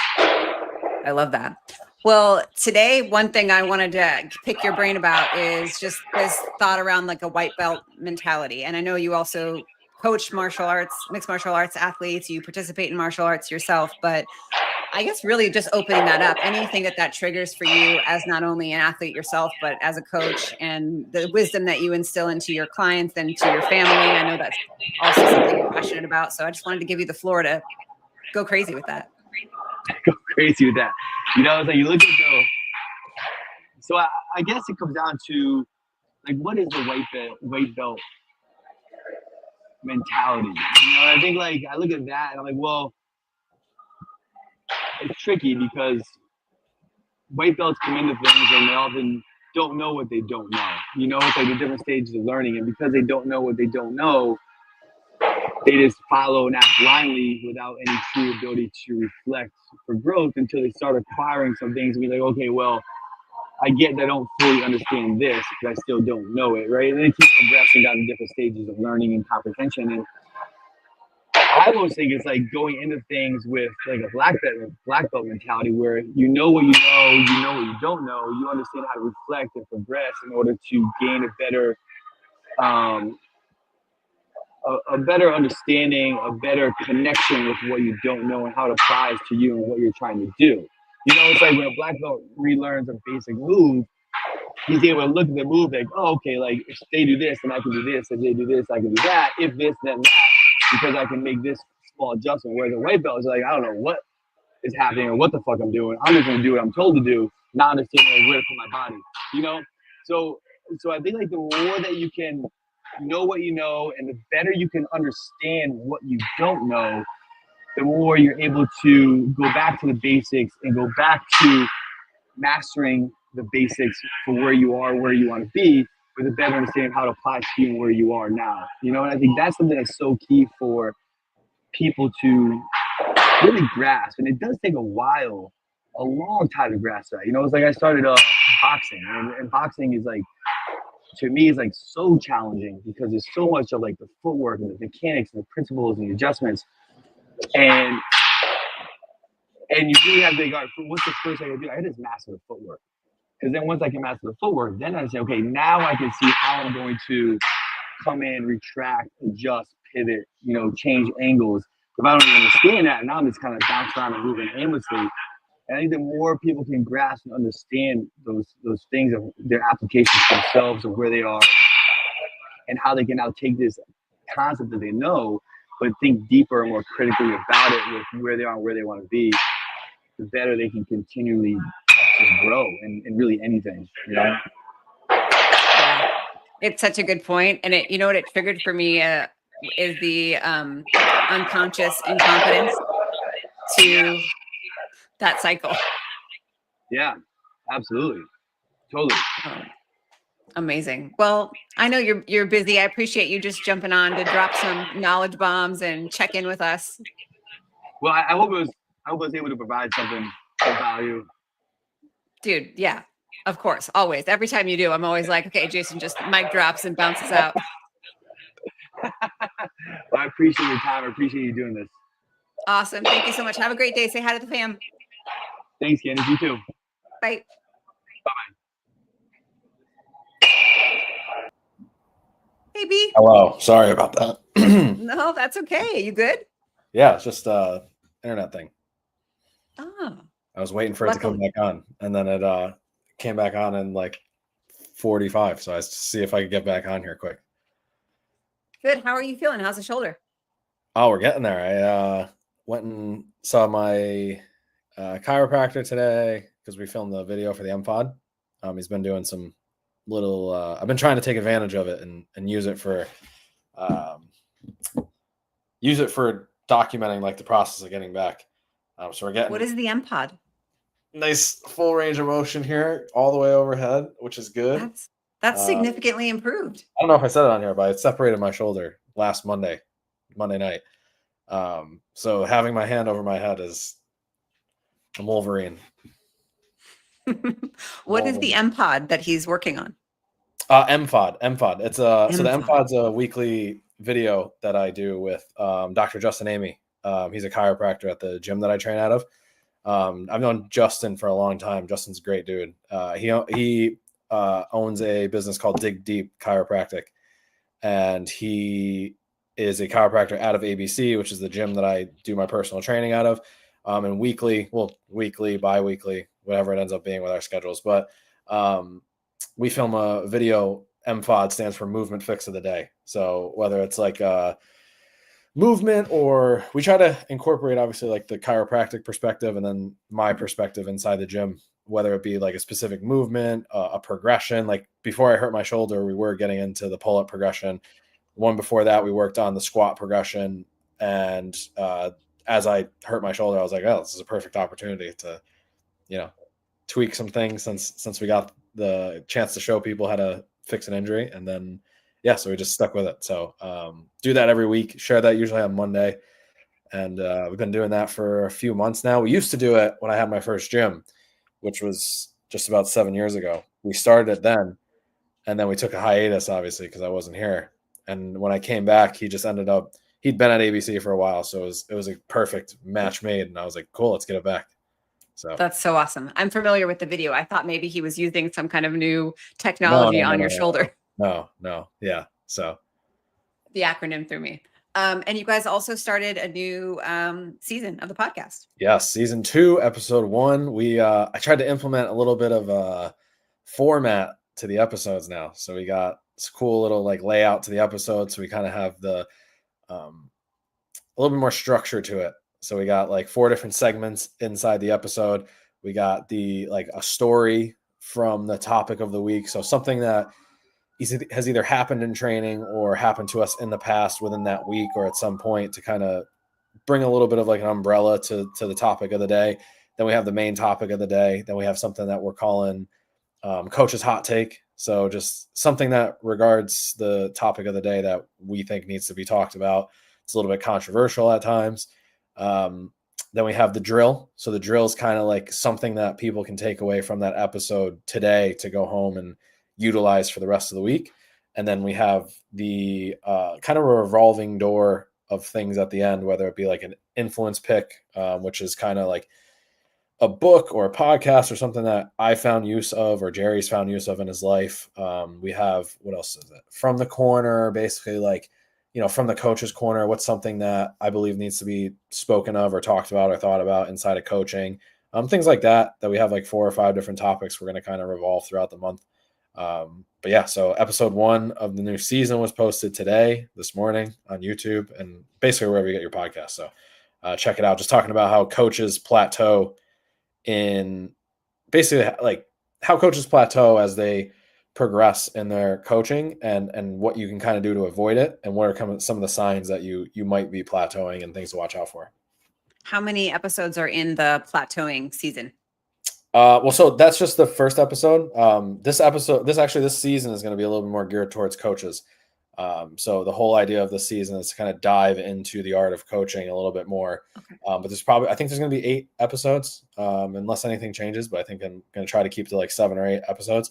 I love that. Well, today, one thing I wanted to pick your brain about is just this thought around like a white belt mentality. And I know you also coach martial arts, mixed martial arts athletes, you participate in martial arts yourself, but I guess really just opening that up, anything that triggers for you as not only an athlete yourself, but as a coach, and the wisdom that you instill into your clients and to your family. I know that's also something you're passionate about. So I just wanted to give you the floor to go crazy with that. Go crazy with that. It's like you look at so I guess it comes down to like, what is the weight belt mentality? I think like I look at that and I'm like, well, it's tricky because white belts come into things and they often don't know what they don't know. It's like the different stages of learning, and because they don't know what they don't know, they just follow and act blindly without any true ability to reflect for growth until they start acquiring some things and be like, okay, well, I get that I don't fully understand this, but I still don't know it, right? And then it keeps progressing down to different stages of learning and comprehension. And I almost think it's like going into things with like a black belt mentality, where you know what you know what you don't know, you understand how to reflect and progress in order to gain a better a better understanding, a better connection with what you don't know and how it applies to you and what you're trying to do. It's like when a black belt relearns a basic move, he's able to look at the move like, oh, okay, like if they do this, then I can do this. If they do this, I can do that. If this, then that, because I can make this small adjustment. Whereas a white belt is like, I don't know what is happening or what the fuck I'm doing. I'm just gonna do what I'm told to do, not understanding like where to put my body. So I think like the more that you can know what you know, and the better you can understand what you don't know, the more you're able to go back to the basics and go back to mastering the basics for where you are, where you want to be, with a better understanding of how to apply to you where you are now. And I think that's something that's so key for people to really grasp. And it does take a while, a long time to grasp that. It's like I started boxing, and boxing is like, to me, is like so challenging because there's so much of like the footwork and the mechanics and the principles and the adjustments, and you really have to think, all right, what's the first thing I do? I had to master the footwork, because then once I can master the footwork, then I say, okay, now I can see how I'm going to come in, retract, adjust, pivot, change angles. If I don't even understand that, now I'm just kind of bouncing around and moving aimlessly. And I think the more people can grasp and understand those things of their applications to themselves, of where they are, and how they can now take this concept that they know, but think deeper and more critically about it with where they are and where they want to be, the better they can continually just grow in really anything. Yeah. It's such a good point. And it, what it triggered for me is the unconscious incompetence to that cycle. Yeah, absolutely. Totally. Amazing. Well, I know you're busy. I appreciate you just jumping on to drop some knowledge bombs and check in with us. Well, I hope I was able to provide something of value. Dude, yeah, of course. Always. Every time you do, I'm always like, okay, Jason just mic drops and bounces out. Well, I appreciate your time. I appreciate you doing this. Awesome. Thank you so much. Have a great day. Say hi to the fam. Thanks, Kandace. You too. Bye. Bye-bye. Hey, B. Hello. Sorry about that. No, that's okay. You good? Yeah, it's just internet thing. Oh. I was waiting for it to come back on, and then it came back on in like 45. So I was to see if I could get back on here quick. Good. How are you feeling? How's the shoulder? Oh, we're getting there. I went and saw my chiropractor today. because we filmed the video for the M-Pod. He's been doing some little, I've been trying to take advantage of it and use it for documenting like the process of getting back. So we're getting What is the M-Pod? nice full range of motion here all the way overhead, which is good. That's significantly improved. I don't know if I said it on here, but I separated my shoulder last Monday night. So having my hand over my head is a Wolverine. What is the M-Pod that he's working on? M-Pod. It's so the M-Pod. M-Pod's a weekly video that I do with Dr. Justin Amy. He's a chiropractor at the gym that I train out of. I've known Justin for a long time. Justin's a great dude. He owns a business called Dig Deep Chiropractic, and he is a chiropractor out of ABC, which is the gym that I do my personal training out of. And weekly, bi-weekly, whatever it ends up being with our schedules. But we film a video. MFOD stands for Movement Fix of the Day. So whether it's like movement, or we try to incorporate obviously like the chiropractic perspective and then my perspective inside the gym, whether it be like a specific movement, a progression. Like before I hurt my shoulder, we were getting into the pull-up progression. One before that, we worked on the squat progression. And as I hurt my shoulder, I was like, oh, this is a perfect opportunity to, tweak some things since we got the chance to show people how to fix an injury. And then, so we just stuck with it. So do that every week, share that usually on Monday. And we've been doing that for a few months now. We used to do it when I had my first gym, which was just about 7 years ago. We started it then, and then we took a hiatus, obviously, because I wasn't here. And when I came back, he'd been at ABC for a while. So it was a perfect match made. And I was like, cool, let's get it back. So That's so awesome. I'm familiar with the video. I thought maybe he was using some kind of new technology on your shoulder. No. Yeah. So the acronym threw me. And you guys also started a new season of the podcast. Yes, season 2, episode 1. I tried to implement a little bit of a format to the episodes now. So we got this cool little like layout to the episode. So we kind of have the a little bit more structure to it. So we got like 4 different segments inside the episode. We got a story from the topic of the week. So something that has either happened in training or happened to us in the past within that week or at some point to kind of bring a little bit of like an umbrella to the topic of the day. Then we have the main topic of the day. Then we have something that we're calling Coach's Hot Take. So just something that regards the topic of the day that we think needs to be talked about. It's a little bit controversial at times. Then we have the drill. So the drill is kind of like something that people can take away from that episode today to go home and utilize for the rest of the week. And then we have the kind of a revolving door of things at the end, whether it be like an influence pick, which is kind of like a book or a podcast or something that I found use of or Jerry's found use of in his life. We have, what else is it? From the corner, basically like, from the coach's corner, what's something that I believe needs to be spoken of or talked about or thought about inside of coaching, things like that we have like 4 or 5 different topics we're going to kind of revolve throughout the month. But yeah, so episode 1 of the new season was posted this morning on YouTube and basically wherever you get your podcast. So check it out. Just talking about how coaches plateau in basically like how coaches plateau as they progress in their coaching and what you can kind of do to avoid it. And what are some of the signs that you might be plateauing and things to watch out for. How many episodes are in the plateauing season? Well, so that's just the first episode. This season is going to be a little bit more geared towards coaches. So the whole idea of the season is to kind of dive into the art of coaching a little bit more. Okay. But I think there's going to be 8 episodes, unless anything changes, but I think I'm going to try to keep to like 7 or 8 episodes.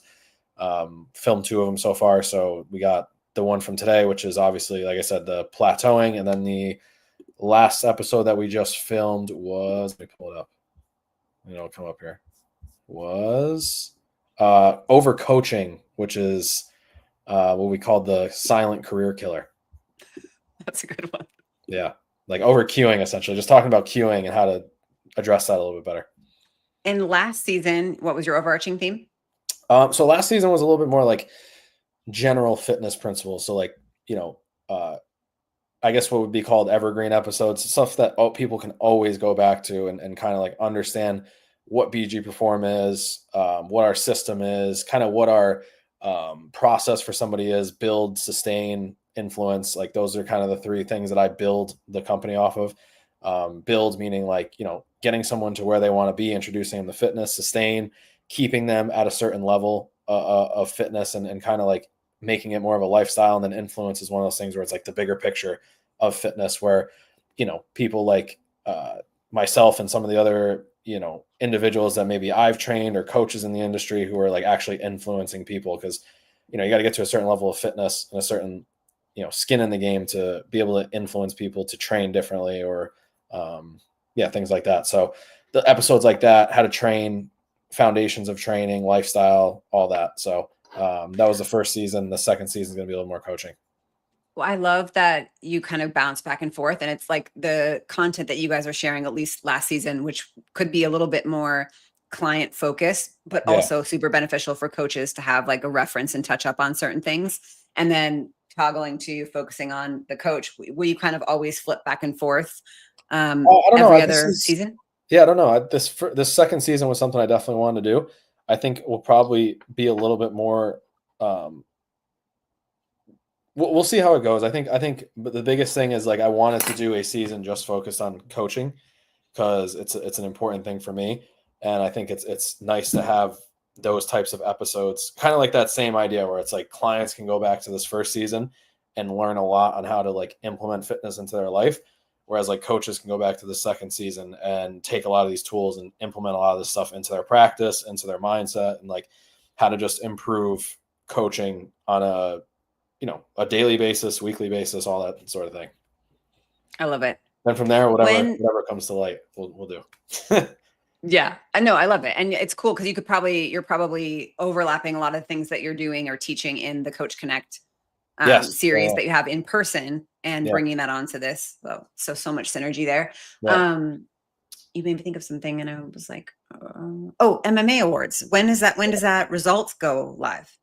Filmed 2 of them so far. So we got the one from today, which is obviously, like I said, the plateauing. And then the last episode that we just filmed was, let me pull it up. It'll come up here. Was over coaching, which is what we called the silent career killer. That's a good one. Yeah. Like over cueing, essentially, just talking about cueing and how to address that a little bit better. And last season, what was your overarching theme? So last season was a little bit more like general fitness principles. So like, I guess what would be called evergreen episodes, stuff that people can always go back to and kind of like understand what BG Perform is, what our system is, kind of what our process for somebody is, build, sustain, influence. Like those are kind of the three things that I build the company off of. Build meaning like, getting someone to where they want to be, introducing them to fitness. Sustain, keeping them at a certain level of fitness and kind of like making it more of a lifestyle. And then influence is one of those things where it's like the bigger picture of fitness where, people like myself and some of the other, individuals that maybe I've trained or coaches in the industry who are like actually influencing people. Cause, you got to get to a certain level of fitness and a certain, skin in the game to be able to influence people to train differently or, things like that. So the episodes like that, how to train, foundations of training, lifestyle, all that. So that was the first season. The second season is going to be a little more coaching. Well, I love that you kind of bounce back and forth, and it's like the content that you guys are sharing, at least last season, which could be a little bit more client focused, but Yeah. also super beneficial for coaches to have like a reference and touch up on certain things. And then toggling to focusing on the coach. Will you kind of always flip back and forth I don't know. every other season? Yeah, I don't know. This second season was something I definitely wanted to do. I think it will probably be a little bit more. We'll see how it goes. I think but the biggest thing is like I wanted to do a season just focused on coaching because it's an important thing for me, and I think it's nice to have those types of episodes, kind of like that same idea where it's like clients can go back to this first season and learn a lot on how to like implement fitness into their life. Whereas like coaches can go back to the second season and take a lot of these tools and implement a lot of this stuff into their practice, into their mindset, and like how to just improve coaching on a daily basis, weekly basis, all that sort of thing. I love it. Then from there, whatever comes to light, we'll do. Yeah, I know. I love it. And it's cool because you're probably overlapping a lot of things that you're doing or teaching in the Coach Connect Yes. series that you have in person and Yeah. bringing that onto this. So much synergy there. Yeah. You made me think of something and I was like, MMA awards. When does that results go live?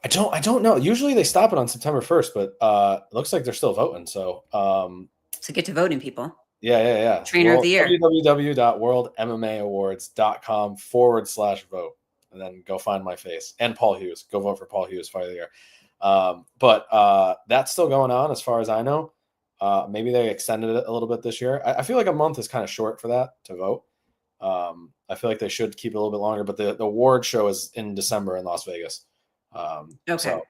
I don't know. Usually they stop it on September 1st, but it looks like they're still voting. So So get to voting, people. Yeah. Trainer of the year. www.worldmmaAwards.com/vote. And then go find my face and Paul Hughes. Go vote for Paul Hughes, Fighter of the Year. But that's still going on as far as I know. Maybe they extended it a little bit this year. I feel like a month is kind of short for that to vote. I feel like they should keep it a little bit longer, but the award show is in December in Las Vegas. Okay. So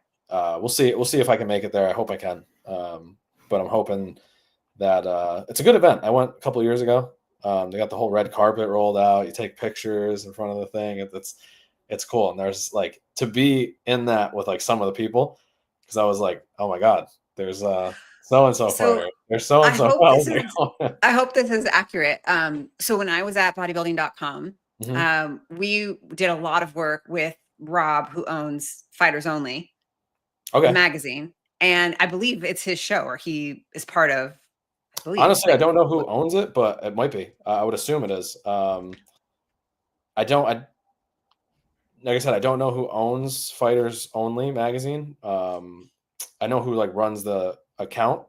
we'll see if I can make it there. I hope I can. But I'm hoping that it's a good event. I went a couple of years ago. They got the whole red carpet rolled out. You take pictures in front of the thing. It's cool. And there's like to be in that with like some of the people, because I was like, oh my God, there's so-and-so fighter. There's so-and-so. I hope this is accurate. So when I was at bodybuilding.com, we did a lot of work with Rob, who owns Fighters Only magazine. And I believe it's his show, or he is part of. Honestly, I don't know who owns it, but it might be. I would assume it is. Like I said, I don't know who owns Fighters Only magazine. I know who like runs the account,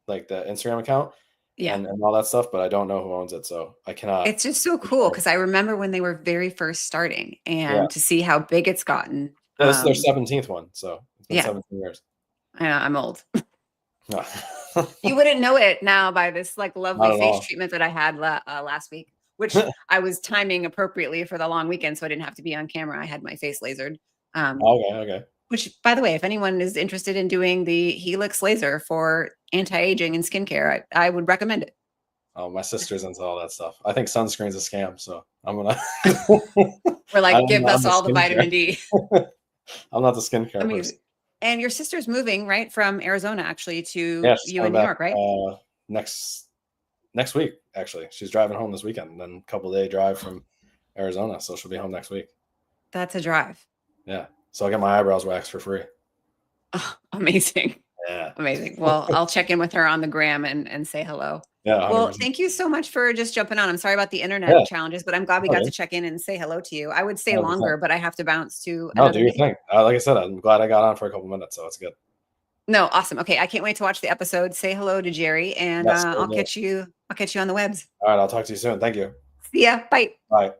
like the Instagram account, and all that stuff, but I don't know who owns it, so I cannot. It's just so cool because I remember when they were very first starting, and to see how big it's gotten. Yeah, this is their 17th one, so it's been 17 years. I know, I'm old. You wouldn't know it now by this like lovely face treatment that I had last week, which I was timing appropriately for the long weekend, so I didn't have to be on camera. I had my face lasered. Okay. Which, by the way, if anyone is interested in doing the Helix laser for anti-aging and skincare, I would recommend it. Oh, my sister's into all that stuff. I think sunscreen's a scam, so I'm gonna. We're like, give us all the vitamin D. I'm not the skincare person. And your sister's moving, right, from Arizona actually to you in New York, right? Next week, actually. She's driving home this weekend, and then a couple-day drive from Arizona, so she'll be home next week. That's a drive. Yeah. So I'll get my eyebrows waxed for free. Oh, amazing. Yeah. Amazing. Well, I'll check in with her on the gram and say hello. Yeah. 100%. Well, thank you so much for just jumping on. I'm sorry about the internet challenges, but I'm glad we got to check in and say hello to you. I would stay 100%. Longer, but I have to bounce to another do your thing. Like I said, I'm glad I got on for a couple minutes, so it's good. No, awesome. Okay, I can't wait to watch the episode. Say hello to Jerry, and I'll catch you on the webs. All right, I'll talk to you soon. Thank you. See ya. Bye. Bye.